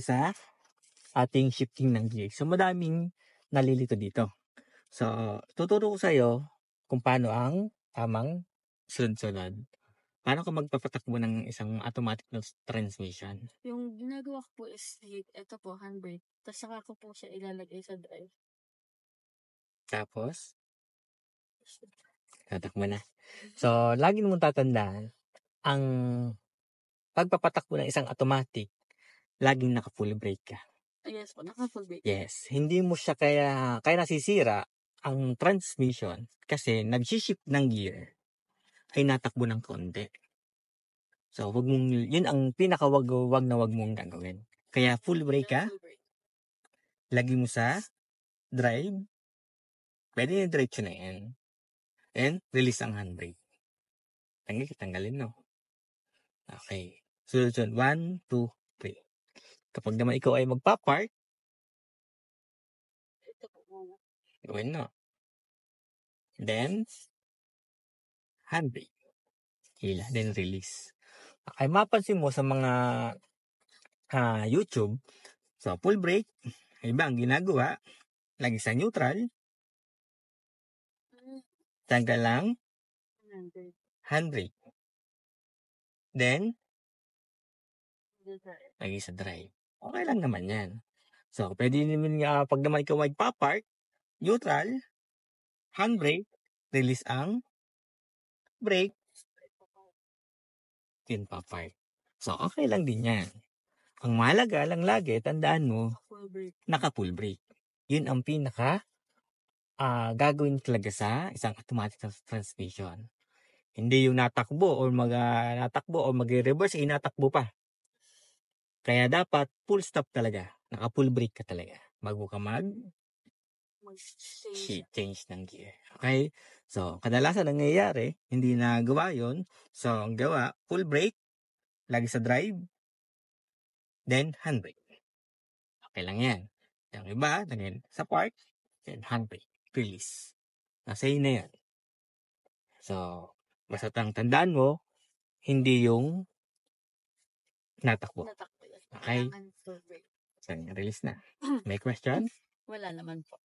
sa ating shifting ng gear. So, madaming nalilito dito. So, tuturo ko sa'yo kung paano ang tamang sunod-sunod. Paano ka magpapatakbo ng isang automatic na transmission? Yung ginagawa ko po is, ito po, handbrake. Tapos saka ko po siya ilalagay sa drive. Tapos, tatakbo na. So, lagi mong tatandaan, ang pagpapatakbo ng isang automatic, laging naka-full brake ka. Yes po, naka-full brake. Yes, hindi mo siya kaya nasisira ang transmission kasi nag-shift ng gear ay natakbo ng konti. So, yun ang pinakawag na wag mong gagawin. Kaya full brake ka, Full brake. lagi mo sa drive, pwede yung diretso na yan. And release ang handbrake. Tanggalin, no? Okay. Sunod, 1, 2, 3. Kapag naman ikaw ay magpa-park, Ito po muna. gawin no. Then, handbrake. Hila, then release. Okay, mapansin mo sa mga YouTube, so full brake, iba ang ginagawa, lagi sa neutral, tanggal lang, handbrake. Then, lagi sa drive. Okay lang naman yan. So, pwede naman pag naman ikaw magpa-park, neutral, handbrake, release ang brake, then pa-park. So, okay lang din yan. Ang mahalaga lang lagi, tandaan mo, naka-full brake. Yun ang pinaka gagawin talaga sa isang automatic transmission. Hindi yung natakbo o mag-reverse, inatakbo pa. Kaya dapat full stop talaga. Naka-full brake ka talaga. Bago ka change ng gear. Okay? So, kadalasan nangyayari, hindi nagawa yun. So, ang gawa, full brake, lagi sa drive, then handbrake. Okay lang yan. Yung iba, then sa park, then handbrake, release. Nasa na yan. So, basta tandaan mo, hindi yung natakbo. Okay? So, release na. May question? Wala naman po.